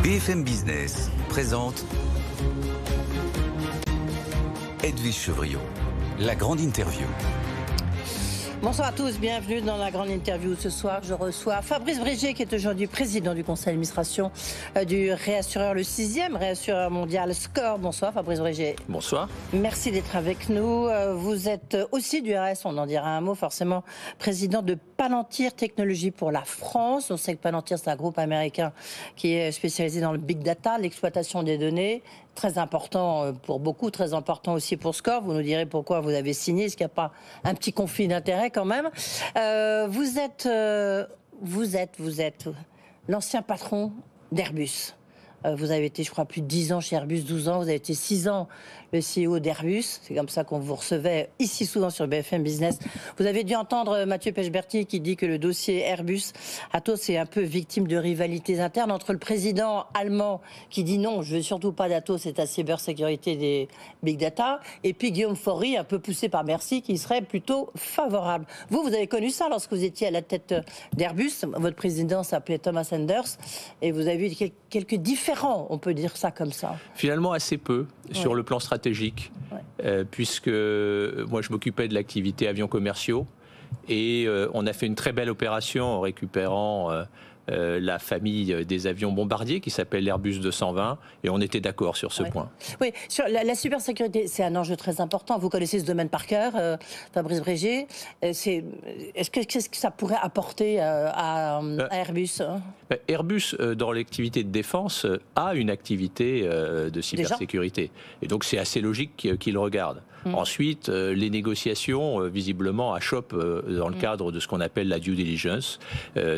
BFM Business présente Edwige Chevrillon, la grande interview. Bonsoir à tous, bienvenue dans la grande interview. Ce soir, je reçois Fabrice Brégier, qui est aujourd'hui président du conseil d'administration du réassureur, le 6e réassureur mondial SCOR. Bonsoir Fabrice Brégier. Bonsoir. Merci d'être avec nous. Vous êtes aussi du RS, on en dira un mot forcément, président de Palantir Technologies pour la France. On sait que Palantir, c'est un groupe américain qui est spécialisé dans le big data, l'exploitation des données. Très important pour beaucoup, très important aussi pour SCOR. Vous nous direz pourquoi vous avez signé. Est-ce qu'il n'y a pas un petit conflit d'intérêts quand même? Vous êtes l'ancien patron d'Airbus. Vous avez été, je crois, plus de 10 ans chez Airbus, 12 ans. Vous avez été 6 ans le CEO d'Airbus. C'est comme ça qu'on vous recevait ici souvent sur BFM Business. Vous avez dû entendre Mathieu Pechberti qui dit que le dossier Airbus, Atos est un peu victime de rivalités internes entre le président allemand qui dit non, je veux surtout pas d'Atos, c'est la cybersécurité des big data, et puis Guillaume Faury, un peu poussé par Bercy, qui serait plutôt favorable. Vous avez connu ça lorsque vous étiez à la tête d'Airbus. Votre président s'appelait Thomas Enders, et vous avez eu quelques différends, on peut dire ça comme ça. Finalement, assez peu sur le plan stratégique, puisque moi je m'occupais de l'activité avions commerciaux et on a fait une très belle opération en récupérant la famille des avions bombardiers qui s'appelle l'Airbus 220 et on était d'accord sur ce point. Oui, sur la cybersécurité, c'est un enjeu très important. Vous connaissez ce domaine par cœur, Fabrice Brégier. Qu'est-ce que ça pourrait apporter à Airbus Airbus, dans l'activité de défense, a une activité de cybersécurité. Déjà, et donc c'est assez logique qu'il regarde. Ensuite, les négociations, visiblement, achoppent dans le cadre de ce qu'on appelle la due diligence.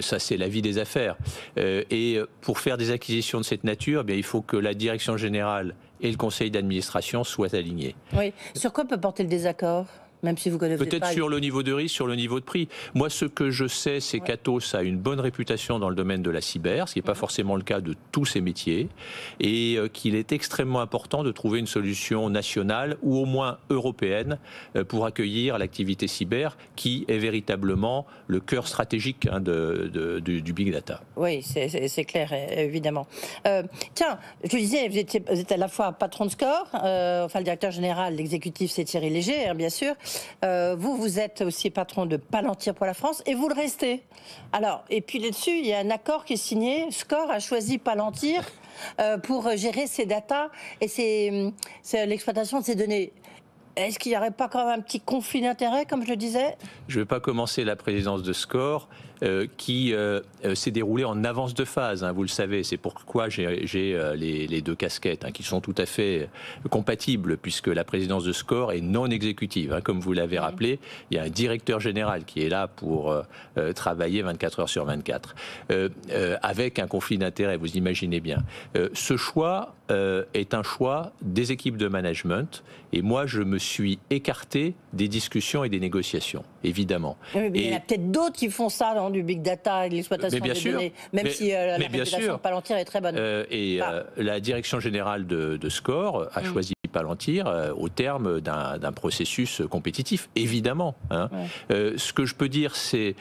Ça, c'est la vie des affaires. Et pour faire des acquisitions de cette nature, il faut que la direction générale et le conseil d'administration soient alignés. Oui. Sur quoi peut porter le désaccord ? Même si vous connaissez peut-être pas... sur le niveau de risque, sur le niveau de prix. Moi, ce que je sais, c'est qu'Atos a une bonne réputation dans le domaine de la cyber, ce qui n'est pas forcément le cas de tous ces métiers, et qu'il est extrêmement important de trouver une solution nationale ou au moins européenne pour accueillir l'activité cyber, qui est véritablement le cœur stratégique du big data. Oui, c'est clair, évidemment. Tiens, je le disais, vous êtes à la fois patron de SCOR, enfin le directeur général, l'exécutif, c'est Thierry Léger, bien sûr. Vous êtes aussi patron de Palantir pour la France et vous le restez. Alors, et puis là-dessus, il y a un accord qui est signé. SCOR a choisi Palantir pour gérer ses datas et c'est l'exploitation de ces données. Est-ce qu'il n'y aurait pas quand même un petit conflit d'intérêts, comme je le disais ? Je ne vais pas commencer la présidence de SCOR qui s'est déroulée en avance de phase, vous le savez. C'est pourquoi j'ai les deux casquettes qui sont tout à fait compatibles, puisque la présidence de SCOR est non exécutive. Comme vous l'avez rappelé, il y a un directeur général qui est là pour travailler 24 heures sur 24, avec un conflit d'intérêts, vous imaginez bien. Ce choix est un choix des équipes de management, et moi je me suis écarté des discussions et des négociations, évidemment. Oui, mais il y en a peut-être d'autres qui font ça dans du big data et de l'exploitation des données, même si la réputation de Palantir est très bonne. La direction générale de SCOR a choisi Palantir au terme d'un processus compétitif, évidemment. Ce que je peux dire, c'est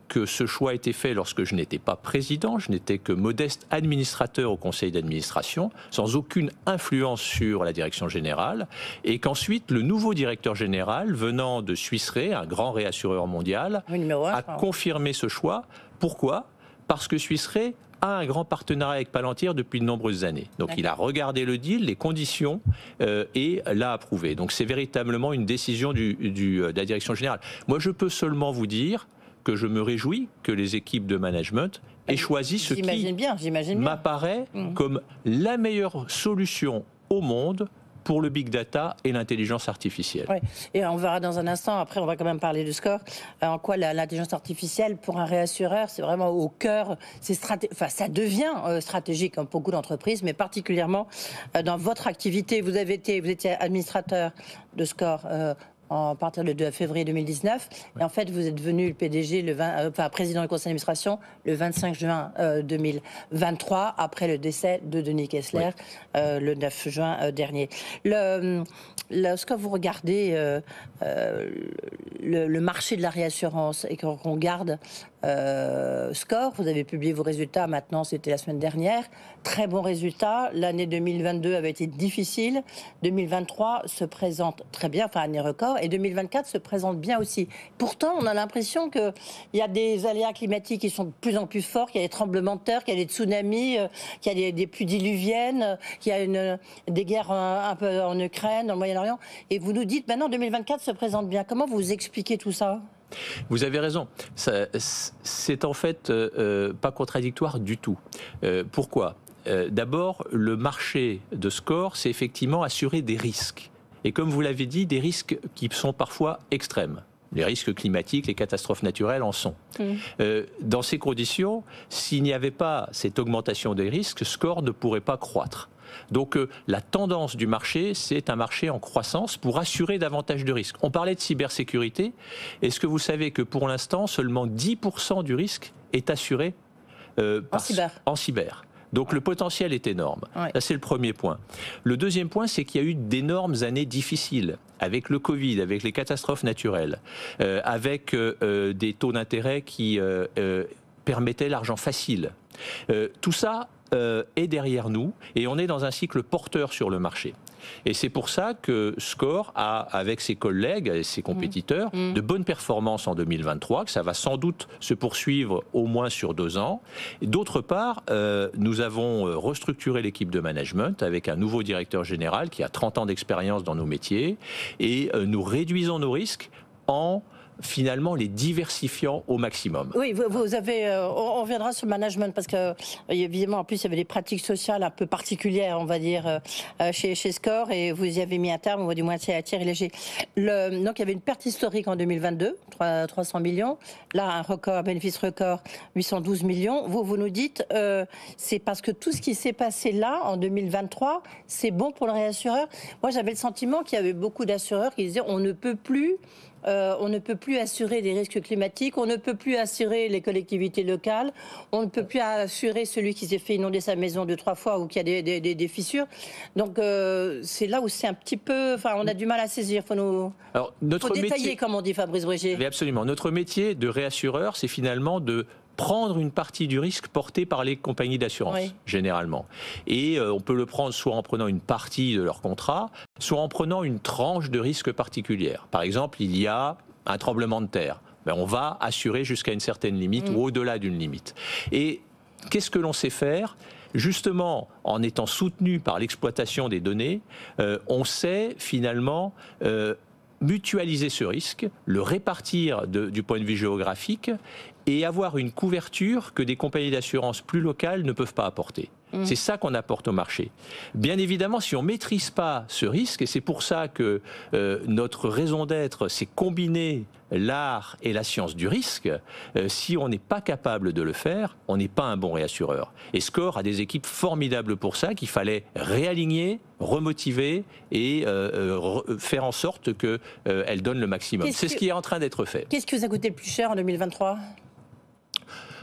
que ce choix a été fait lorsque je n'étais pas président, je n'étais que modeste administrateur au conseil d'administration, sans aucune influence sur la direction générale, et qu'ensuite le nouveau directeur général venant de Swiss Re, un grand réassureur mondial, a confirmé ce choix. Pourquoi ? Parce que Swiss Re a un grand partenariat avec Palantir depuis de nombreuses années. Donc il a regardé le deal, les conditions, et l'a approuvé. Donc c'est véritablement une décision de la direction générale. Moi, je peux seulement vous dire que je me réjouis que les équipes de management aient choisi ce qui m'apparaît comme la meilleure solution au monde pour le big data et l'intelligence artificielle. Oui. Et on verra dans un instant, après on va quand même parler du SCOR, en quoi l'intelligence artificielle pour un réassureur, c'est vraiment au cœur, ça devient stratégique dans beaucoup d'entreprises, mais particulièrement dans votre activité. Vous étiez administrateur de SCOR à partir du 2 février 2019. Et en fait, vous êtes devenu le PDG, président du conseil d'administration, le 25 juin 2023, après le décès de Denis Kessler, le 9 juin dernier. Lorsque vous regardez le marché de la réassurance et qu'on regarde SCOR. Vous avez publié vos résultats maintenant, c'était la semaine dernière. Très bons résultats. l'année 2022 avait été difficile. 2023 se présente très bien, enfin année record, et 2024 se présente bien aussi. Pourtant, on a l'impression qu'il y a des aléas climatiques qui sont de plus en plus forts, qu'il y a des tremblements de terre, qu'il y a des tsunamis, qu'il y a des pluies diluviennes, qu'il y a des guerres un peu en Ukraine, dans le Moyen-Orient. Et vous nous dites maintenant 2024 se présente bien. Comment vous expliquez tout ça ? Vous avez raison. C'est en fait pas contradictoire du tout. Pourquoi ? D'abord, le marché de SCOR, c'est effectivement assurer des risques. Et comme vous l'avez dit, des risques qui sont parfois extrêmes. Les risques climatiques, les catastrophes naturelles en sont. Dans ces conditions, s'il n'y avait pas cette augmentation des risques, SCOR ne pourrait pas croître. Donc la tendance du marché, c'est un marché en croissance pour assurer davantage de risques. On parlait de cybersécurité. Est-ce que vous savez que pour l'instant, seulement 10% du risque est assuré en cyber. Donc le potentiel est énorme. Ouais. Ça, c'est le premier point. Le deuxième point, c'est qu'il y a eu d'énormes années difficiles, avec le Covid, avec les catastrophes naturelles, avec des taux d'intérêt qui permettaient l'argent facile. Tout ça est derrière nous et on est dans un cycle porteur sur le marché. Et c'est pour ça que SCOR a, avec ses collègues et ses compétiteurs, de bonnes performances en 2023, que ça va sans doute se poursuivre au moins sur 2 ans. Et d'autre part, nous avons restructuré l'équipe de management avec un nouveau directeur général qui a 30 ans d'expérience dans nos métiers et nous réduisons nos risques en finalement les diversifiant au maximum. Oui, vous avez, on reviendra sur le management parce que évidemment en plus il y avait des pratiques sociales un peu particulières, on va dire, chez SCOR et vous y avez mis un terme, ou du moins à Thierry Léger. Donc il y avait une perte historique en 2022, 300 millions. Là un record, bénéfice record, 812 millions. Vous nous dites, c'est parce que tout ce qui s'est passé là en 2023, c'est bon pour le réassureur. Moi j'avais le sentiment qu'il y avait beaucoup d'assureurs qui disaient on ne peut plus assurer des risques climatiques, on ne peut plus assurer les collectivités locales, on ne peut plus assurer celui qui s'est fait inonder sa maison 2-3 fois ou qui a des fissures. Donc c'est là où c'est un petit peu... Enfin, on a du mal à saisir. Faut détailler, comme on dit Fabrice Brégier. Mais absolument. Notre métier de réassureur, c'est finalement de prendre une partie du risque porté par les compagnies d'assurance, généralement. Et on peut le prendre soit en prenant une partie de leur contrat, soit en prenant une tranche de risque particulière. Par exemple, il y a un tremblement de terre. Ben, on va assurer jusqu'à une certaine limite ou au-delà d'une limite. Et qu'est-ce que l'on sait faire ? Justement, en étant soutenu par l'exploitation des données, on sait finalement... mutualiser ce risque, le répartir du point de vue géographique et avoir une couverture que des compagnies d'assurance plus locales ne peuvent pas apporter. C'est ça qu'on apporte au marché. Bien évidemment, si on ne maîtrise pas ce risque, et c'est pour ça que notre raison d'être, c'est combiner l'art et la science du risque, si on n'est pas capable de le faire, on n'est pas un bon réassureur. Et SCOR a des équipes formidables pour ça, qu'il fallait réaligner, remotiver et faire en sorte qu'elles donnent le maximum. C'est ce qui est en train d'être fait. Qu'est-ce qui vous a coûté le plus cher en 2023 ?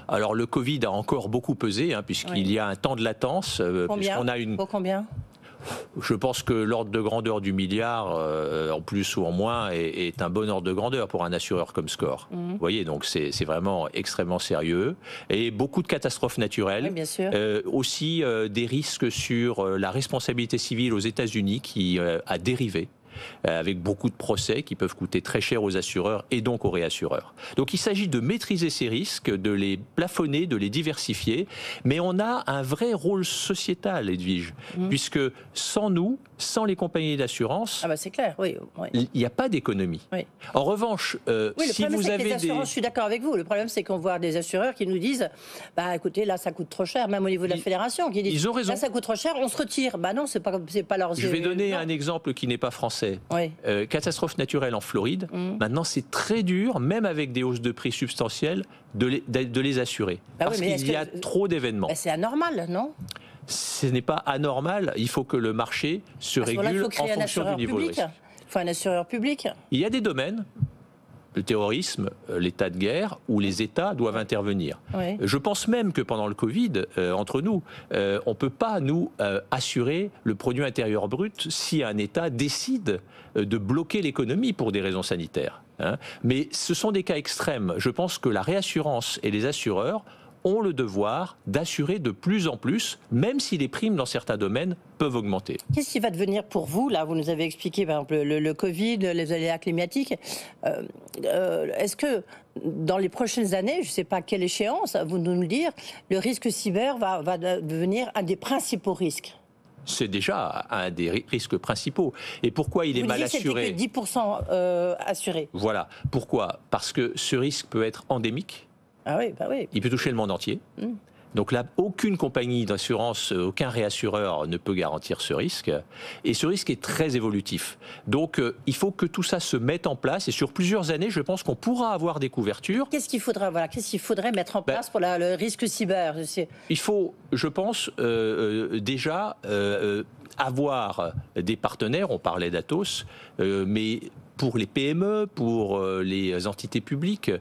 Alors le Covid a encore beaucoup pesé, puisqu'il y a un temps de latence. Combien ? Pour combien ? Je pense que l'ordre de grandeur du milliard, en plus ou en moins, est un bon ordre de grandeur pour un assureur comme SCOR. Vous voyez, donc c'est vraiment extrêmement sérieux. Et beaucoup de catastrophes naturelles. Oui, bien sûr. Aussi des risques sur la responsabilité civile aux États-Unis qui a dérivé, avec beaucoup de procès qui peuvent coûter très cher aux assureurs et donc aux réassureurs. Donc il s'agit de maîtriser ces risques, de les plafonner, de les diversifier, mais on a un vrai rôle sociétal, Edwige, puisque sans nous, sans les compagnies d'assurance, c'est clair, il n'y a pas d'économie. Oui. En revanche, si vous avez des... Je suis d'accord avec vous, le problème c'est qu'on voit des assureurs qui nous disent écoutez, là ça coûte trop cher, même au niveau de la fédération, qui disent ils ont raison. Là ça coûte trop cher, on se retire. Non, c'est pas leur... Je vais donner un exemple qui n'est pas français. Catastrophe naturelle en Floride. Maintenant, c'est très dur, même avec des hausses de prix substantielles, de les assurer. Parce qu'il y a trop d'événements. C'est anormal, non ? Ce n'est pas anormal. Il faut que le marché se régule en fonction du niveau de risque. Il faut un assureur public. Il y a des domaines, le terrorisme, l'état de guerre, où les États doivent intervenir. Je pense même que pendant le Covid, entre nous, on ne peut pas, nous, assurer le produit intérieur brut si un État décide de bloquer l'économie pour des raisons sanitaires. hein. Mais ce sont des cas extrêmes. Je pense que la réassurance et les assureurs ont le devoir d'assurer de plus en plus, même si les primes dans certains domaines peuvent augmenter. Qu'est-ce qui va devenir pour vous, là, vous nous avez expliqué par exemple le Covid, les aléas climatiques, est-ce que dans les prochaines années, je ne sais pas à quelle échéance, vous nous le dire, le risque cyber va devenir un des principaux risques? C'est déjà un des risques principaux. Et pourquoi il est mal assuré? C'était que 10% assuré. Voilà. Pourquoi? Parce que ce risque peut être endémique. Ah oui, bah oui. Il peut toucher le monde entier. Donc là, aucune compagnie d'assurance, aucun réassureur ne peut garantir ce risque. Et ce risque est très évolutif. Donc il faut que tout ça se mette en place. Et sur plusieurs années, je pense qu'on pourra avoir des couvertures. Qu'est-ce qu'il faudrait, qu'est-ce qu'il faudrait mettre en place pour le risque cyber? Il faut, je pense, déjà avoir des partenaires. On parlait d'Atos, mais pour les PME, pour les entités publiques,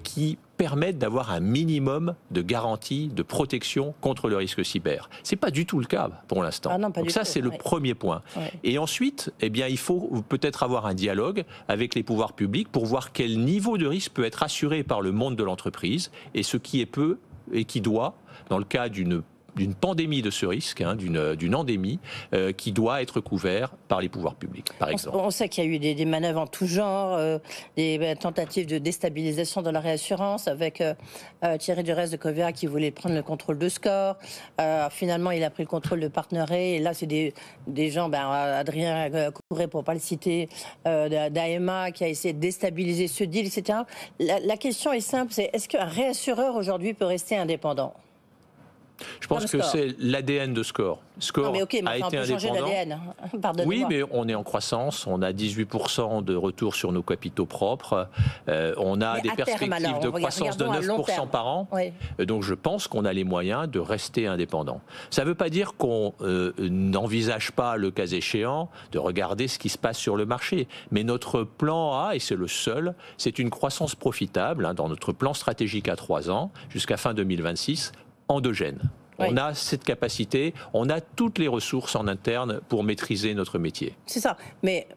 qui permettent d'avoir un minimum de garantie, de protection contre le risque cyber. Ce n'est pas du tout le cas pour l'instant. Ah non, donc ça, c'est le premier point. Ouais. Et ensuite, eh bien, il faut peut-être avoir un dialogue avec les pouvoirs publics pour voir quel niveau de risque peut être assuré par le monde de l'entreprise et ce qui est peu et qui doit, dans le cas d'une pandémie de ce risque, d'une endémie, qui doit être couvert par les pouvoirs publics, par exemple. On sait qu'il y a eu des manœuvres en tout genre, des tentatives de déstabilisation de la réassurance, avec Thierry Durez de Covéa qui voulait prendre le contrôle de SCOR. Finalement, il a pris le contrôle de PartnerRe. Et là, c'est des gens, Adrien Couret, pour ne pas le citer, d'AMA, qui a essayé de déstabiliser ce deal, etc. La question est simple, c'est est-ce qu'un réassureur aujourd'hui peut rester indépendant ? Je pense que c'est l'ADN de SCOR. SCOR a été indépendant. Oui, mais on est en croissance. On a 18% de retour sur nos capitaux propres. On a des perspectives de croissance de 9% par an. Oui. Donc je pense qu'on a les moyens de rester indépendant. Ça ne veut pas dire qu'on n'envisage pas, le cas échéant, de regarder ce qui se passe sur le marché. Mais notre plan A, et c'est le seul, c'est une croissance profitable dans notre plan stratégique à 3 ans, jusqu'à fin 2026, endogène. Oui. On a cette capacité, on a toutes les ressources en interne pour maîtriser notre métier. C'est ça, mais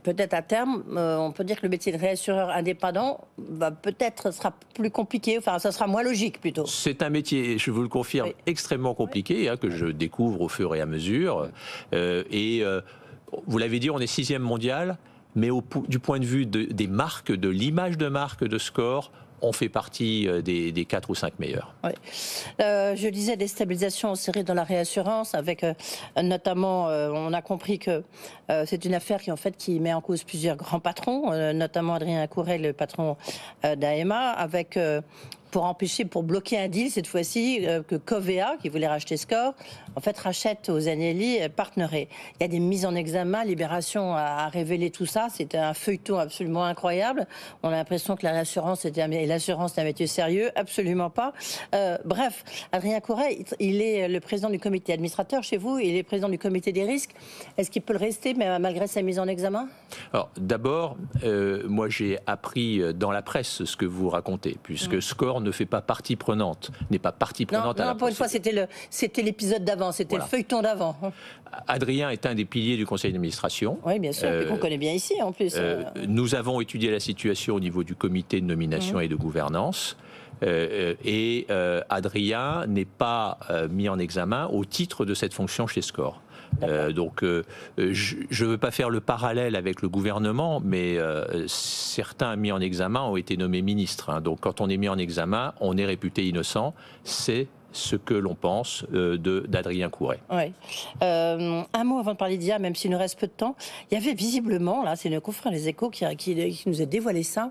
peut-être à terme, on peut dire que le métier de réassureur indépendant sera plus compliqué, enfin ça sera moins logique plutôt. C'est un métier, je vous le confirme, extrêmement compliqué, que je découvre au fur et à mesure. Vous l'avez dit, on est 6e mondial, mais du point de vue des marques, de l'image de marque de SCOR, on fait partie des 4 ou 5 meilleurs. Oui. Je disais déstabilisation serrée dans la réassurance, avec notamment, on a compris que c'est une affaire qui met en cause plusieurs grands patrons, notamment Adrien Couret, le patron d'AMA, avec... pour bloquer un deal, cette fois-ci, que Covéa, qui voulait racheter SCOR, en fait, rachète aux Agnelli PartnerRe. Il y a des mises en examen, Libération a révélé tout ça, c'était un feuilleton absolument incroyable. On a l'impression que l'assurance c'est un métier sérieux, absolument pas. Bref, Adrien Couret, il est le président du comité administrateur chez vous, il est président du comité des risques. Est-ce qu'il peut le rester, malgré sa mise en examen? Alors, d'abord, moi j'ai appris dans la presse ce que vous racontez, puisque SCOR ne fait pas partie prenante, n'est pas partie prenante à la pour une fois, c'était l'épisode d'avant, c'était le feuilleton d'avant. Adrien est un des piliers du conseil d'administration. Oui, bien sûr, qu'on connaît bien ici, en plus. Nous avons étudié la situation au niveau du comité de nomination et de gouvernance. Adrien n'est pas mis en examen au titre de cette fonction chez SCOR. Donc, je ne veux pas faire le parallèle avec le gouvernement, mais certains mis en examen ont été nommés ministres. Donc, quand on est mis en examen, on est réputé innocent. C'est ce que l'on pense d'Adrien Couret. Oui. Un mot avant de parler d'IA, même s'il nous reste peu de temps. Il y avait visiblement, là, c'est le confrère Les Échos qui nous a dévoilé ça,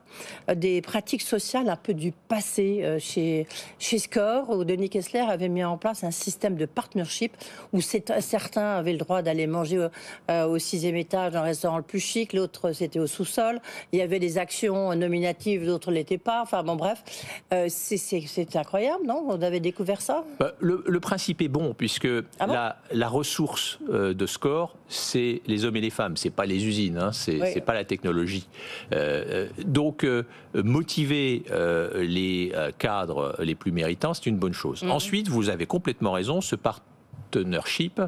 des pratiques sociales un peu du passé chez SCOR, où Denis Kessler avait mis en place un système de partnership où certains avaient le droit d'aller manger au 6e étage dans un restaurant le plus chic, l'autre c'était au sous-sol. Il y avait des actions nominatives, d'autres ne l'étaient pas. Enfin bon, bref, c'est incroyable, non? Vous avez découvert ça? Le principe est bon, puisque la ressource de SCOR, c'est les hommes et les femmes, c'est pas les usines, c'est pas la technologie. Donc, motiver les cadres les plus méritants, c'est une bonne chose. Ensuite, vous avez complètement raison, partnership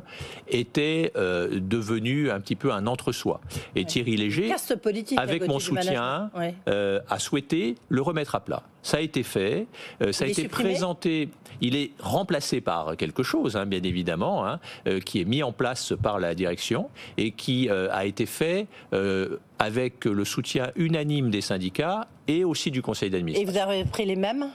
était devenu un petit peu un entre-soi. Et Thierry Léger, caste politique, avec mon soutien, a souhaité le remettre à plat. Ça a été fait, ça a été présenté, il est remplacé par quelque chose, bien évidemment, qui est mis en place par la direction et qui a été fait avec le soutien unanime des syndicats et aussi du conseil d'administration. Et vous avez pris les mêmes,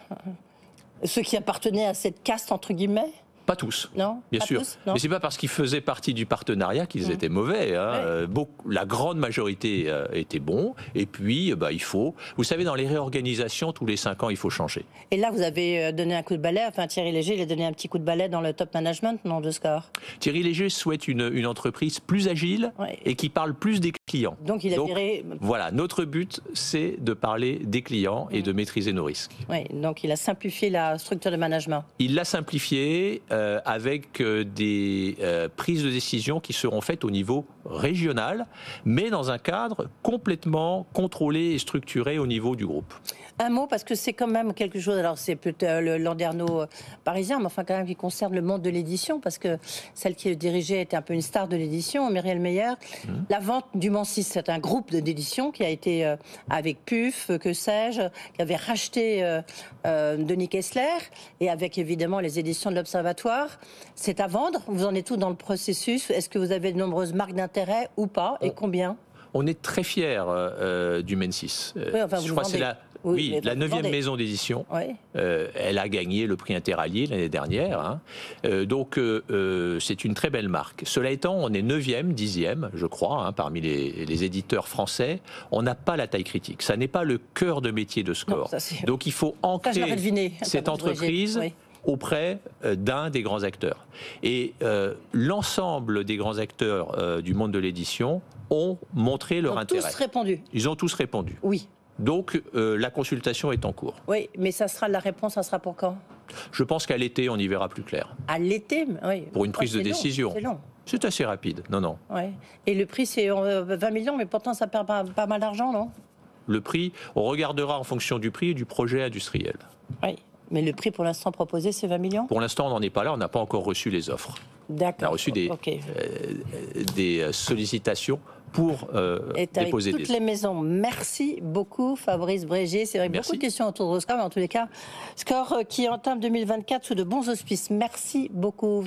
ceux qui appartenaient à cette caste, entre guillemets? Pas tous, non, bien pas sûr. Tous, non. Mais c'est pas parce qu'ils faisaient partie du partenariat qu'ils étaient mauvais. La grande majorité était bon. Et puis, il faut. Vous savez, dans les réorganisations, tous les 5 ans, il faut changer. Et là, vous avez donné un coup de balai. Enfin, Thierry Léger, il a donné un petit coup de balai dans le top management, non, de SCOR. Thierry Léger souhaite une entreprise plus agile et qui parle plus des clients. Donc, il a viré. Voilà, notre but, c'est de parler des clients et de maîtriser nos risques. Oui, donc il a simplifié la structure de management. Il l'a simplifié avec des prises de décision qui seront faites au niveau régional, mais dans un cadre complètement contrôlé et structuré au niveau du groupe. Un mot, parce que c'est quand même quelque chose, alors c'est peut-être le Landerneau parisien, mais enfin quand même qui concerne le monde de l'édition, parce que celle qui le dirigeait était un peu une star de l'édition, Myriel Meyer. La vente du Mancis, c'est un groupe d'édition qui a été avec PUF, que sais-je, qui avait racheté Denis Kessler, et avec évidemment les éditions de l'Observatoire. C'est à vendre, vous en êtes tout dans le processus. Est-ce que vous avez de nombreuses marques d'intérêt ou pas, et combien? On est très fiers du Mencis. Oui, enfin, je crois que c'est la 9e maison d'édition. Oui. Elle a gagné le prix Interallié l'année dernière. Donc, c'est une très belle marque. Cela étant, on est 9e, 10e, je crois, parmi les éditeurs français. On n'a pas la taille critique. Ça n'est pas le cœur de métier de SCOR. Donc, il faut ancrer cette entreprise auprès d'un des grands acteurs. Et l'ensemble des grands acteurs du monde de l'édition ont montré leur intérêt. Ils ont tous répondu. Ils ont tous répondu. Oui. Donc la consultation est en cours. Oui, mais la réponse, ça sera pour quand? Je pense qu'à l'été, on y verra plus clair. À l'été, oui. Pour une prise de décision. C'est long. C'est assez rapide, non. Ouais. Et le prix, c'est 20 millions, mais pourtant, ça perd pas mal d'argent, non? Le prix, on regardera en fonction du prix et du projet industriel. Oui, mais le prix pour l'instant proposé, c'est 20 millions? Pour l'instant, on n'en est pas là, on n'a pas encore reçu les offres. D'accord. On a reçu des sollicitations pour déposer toutes les maisons. Merci beaucoup Fabrice Brégier. C'est vrai, beaucoup de questions autour de SCOR, mais en tous les cas, SCOR qui entame 2024 sous de bons auspices. Merci beaucoup.